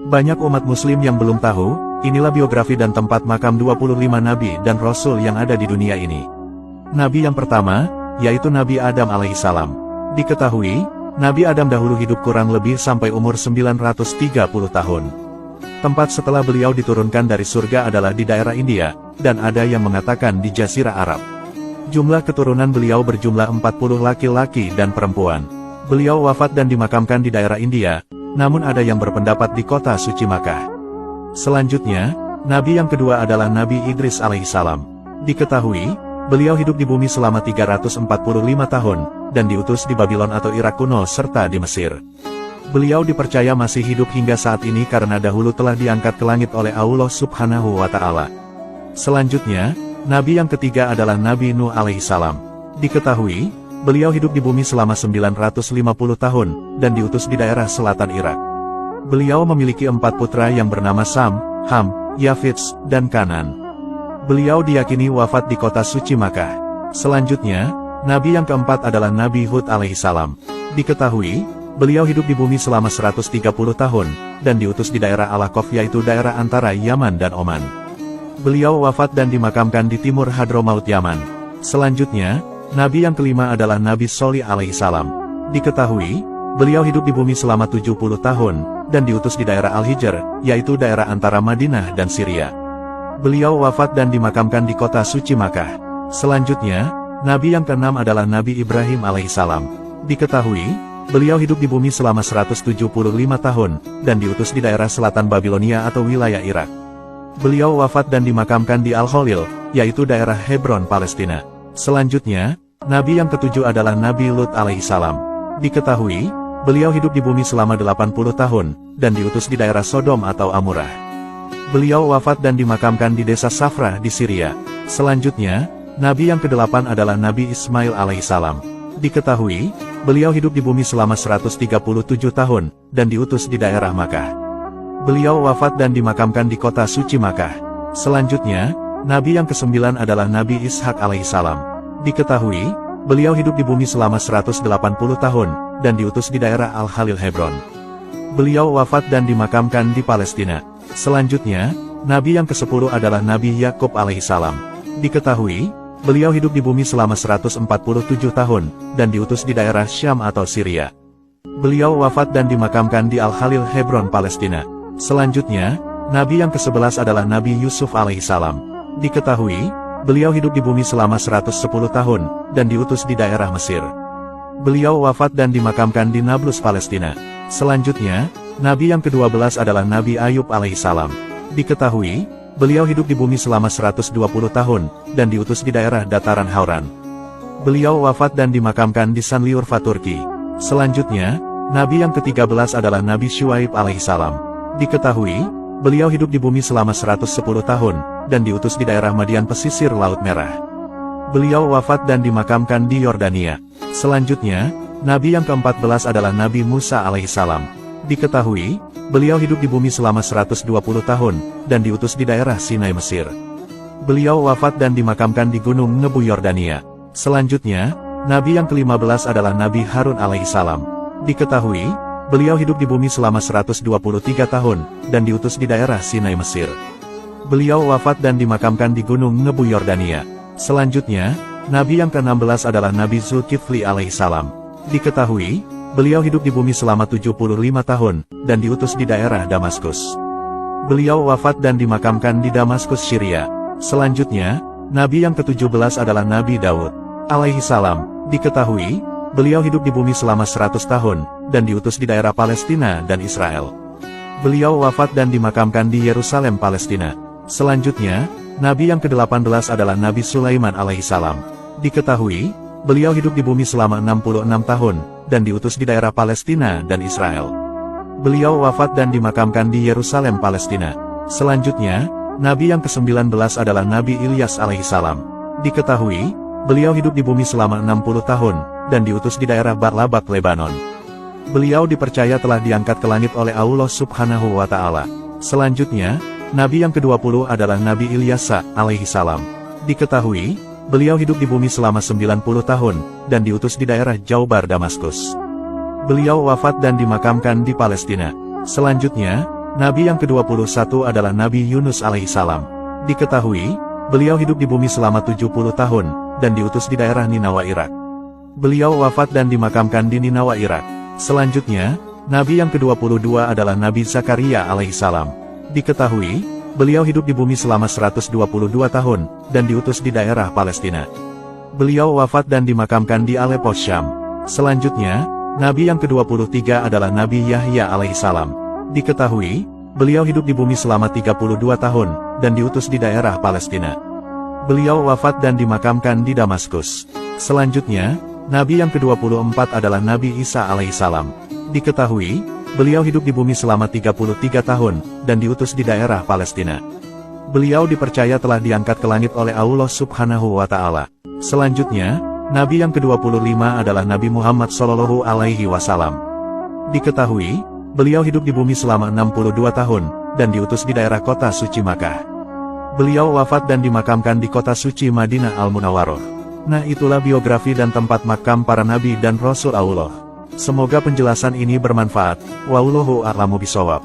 Banyak umat muslim yang belum tahu, inilah biografi dan tempat makam 25 nabi dan rasul yang ada di dunia ini. Nabi yang pertama, yaitu Nabi Adam alaihissalam. Diketahui, Nabi Adam dahulu hidup kurang lebih sampai umur 930 tahun. Tempat setelah beliau diturunkan dari surga adalah di daerah India, dan ada yang mengatakan di Jazirah Arab. Jumlah keturunan beliau berjumlah 40 laki-laki dan perempuan. Beliau wafat dan dimakamkan di daerah India, namun ada yang berpendapat di kota suci Makkah. Selanjutnya, Nabi yang kedua adalah Nabi Idris alaihissalam. Diketahui, beliau hidup di bumi selama 345 tahun, dan diutus di Babylon atau Irak kuno serta di Mesir. Beliau dipercaya masih hidup hingga saat ini karena dahulu telah diangkat ke langit oleh Allah Subhanahu wa Ta'ala. Selanjutnya, Nabi yang ketiga adalah Nabi Nuh alaihissalam. Diketahui, beliau hidup di bumi selama 950 tahun, dan diutus di daerah selatan Irak. Beliau memiliki 4 putra yang bernama Sam, Ham, Yafits, dan Kanan. Beliau diyakini wafat di kota suci Makkah. Selanjutnya, Nabi yang keempat adalah Nabi Hud alaihissalam. Diketahui, beliau hidup di bumi selama 130 tahun, dan diutus di daerah Al-Ahqaf yaitu daerah antara Yaman dan Oman. Beliau wafat dan dimakamkan di timur Hadramaut Yaman. Selanjutnya, Nabi yang kelima adalah Nabi Sholih alaihissalam. Diketahui, beliau hidup di bumi selama 70 tahun, dan diutus di daerah Al-Hijr, yaitu daerah antara Madinah dan Syria. Beliau wafat dan dimakamkan di kota suci Makkah. Selanjutnya, Nabi yang keenam adalah Nabi Ibrahim alaihissalam. Diketahui, beliau hidup di bumi selama 175 tahun, dan diutus di daerah selatan Babilonia atau wilayah Irak. Beliau wafat dan dimakamkan di Al-Khalil, yaitu daerah Hebron, Palestina. Selanjutnya, Nabi yang ketujuh adalah Nabi Lut alaihissalam. Diketahui, beliau hidup di bumi selama 80 tahun, dan diutus di daerah Sodom atau Amurah. Beliau wafat dan dimakamkan di desa Safrah di Syria. Selanjutnya, Nabi yang kedelapan adalah Nabi Ismail alaihissalam. Diketahui, beliau hidup di bumi selama 137 tahun, dan diutus di daerah Makkah. Beliau wafat dan dimakamkan di kota suci Makkah. Selanjutnya, Nabi yang kesembilan adalah Nabi Ishak alaihissalam. Diketahui, beliau hidup di bumi selama 180 tahun, dan diutus di daerah Al-Khalil Hebron. Beliau wafat dan dimakamkan di Palestina. Selanjutnya, Nabi yang ke-10 adalah Nabi Yakub alaihissalam. Diketahui, beliau hidup di bumi selama 147 tahun, dan diutus di daerah Syam atau Syria. Beliau wafat dan dimakamkan di Al-Khalil Hebron, Palestina. Selanjutnya, Nabi yang ke-11 adalah Nabi Yusuf alaihissalam. Diketahui, beliau hidup di bumi selama 110 tahun, dan diutus di daerah Mesir. Beliau wafat dan dimakamkan di Nablus, Palestina. Selanjutnya, Nabi yang ke-12 adalah Nabi Ayub alaihissalam. Diketahui, beliau hidup di bumi selama 120 tahun, dan diutus di daerah dataran Hauran. Beliau wafat dan dimakamkan di Sanliurfa, Turki. Selanjutnya, Nabi yang ke-13 adalah Nabi Syuaib alaihissalam. Diketahui, beliau hidup di bumi selama 110 tahun, dan diutus di daerah Madian pesisir Laut Merah. Beliau wafat dan dimakamkan di Yordania. Selanjutnya, Nabi yang ke-14 adalah Nabi Musa alaihissalam. Diketahui, beliau hidup di bumi selama 120 tahun, dan diutus di daerah Sinai, Mesir. Beliau wafat dan dimakamkan di Gunung Nebu, Yordania. Selanjutnya, Nabi yang ke-15 adalah Nabi Harun alaihissalam. Diketahui, beliau hidup di bumi selama 123 tahun, dan diutus di daerah Sinai, Mesir. Beliau wafat dan dimakamkan di Gunung Nebu, Yordania. Selanjutnya, Nabi yang ke-16 adalah Nabi Zulkifli alaihissalam. Diketahui, beliau hidup di bumi selama 75 tahun, dan diutus di daerah Damaskus. Beliau wafat dan dimakamkan di Damaskus, Syria. Selanjutnya, Nabi yang ke-17 adalah Nabi Daud alaihissalam. Diketahui, beliau hidup di bumi selama 100 tahun, dan diutus di daerah Palestina dan Israel. Beliau wafat dan dimakamkan di Yerusalem, Palestina. Selanjutnya, Nabi yang ke-18 adalah Nabi Sulaiman alaihissalam. Diketahui, beliau hidup di bumi selama 66 tahun, dan diutus di daerah Palestina dan Israel. Beliau wafat dan dimakamkan di Yerusalem, Palestina. Selanjutnya, Nabi yang ke-19 adalah Nabi Ilyas alaihissalam. Diketahui, beliau hidup di bumi selama 60 tahun, dan diutus di daerah Barlabak, Lebanon. Beliau dipercaya telah diangkat ke langit oleh Allah Subhanahu wa Ta'ala. Selanjutnya, Nabi yang ke-20 adalah Nabi Ilyasa alaihissalam. Diketahui, beliau hidup di bumi selama 90 tahun, dan diutus di daerah Jaubar, Damaskus. Beliau wafat dan dimakamkan di Palestina. Selanjutnya, Nabi yang ke-21 adalah Nabi Yunus alaihissalam. Diketahui, beliau hidup di bumi selama 70 tahun, dan diutus di daerah Ninawa, Irak. Beliau wafat dan dimakamkan di Ninawa, Irak. Selanjutnya, Nabi yang ke-22 adalah Nabi Zakaria alaihissalam. Diketahui, beliau hidup di bumi selama 122 tahun, dan diutus di daerah Palestina. Beliau wafat dan dimakamkan di Aleppo, Syam. Selanjutnya, Nabi yang ke-23 adalah Nabi Yahya alaihissalam. Diketahui, beliau hidup di bumi selama 32 tahun, dan diutus di daerah Palestina. Beliau wafat dan dimakamkan di Damaskus. Selanjutnya, Nabi yang ke-24 adalah Nabi Isa alaihissalam. Diketahui, beliau hidup di bumi selama 33 tahun, dan diutus di daerah Palestina. Beliau dipercaya telah diangkat ke langit oleh Allah Subhanahu wa Ta'ala. Selanjutnya, Nabi yang ke-25 adalah Nabi Muhammad Shallallahu Alaihi Wasallam. Diketahui, beliau hidup di bumi selama 62 tahun, dan diutus di daerah kota suci Makkah. Beliau wafat dan dimakamkan di kota suci Madinah Al-Munawwaroh. Nah, itulah biografi dan tempat makam para nabi dan rasul Allah. Semoga penjelasan ini bermanfaat. Wallahu a'lamu bishawab.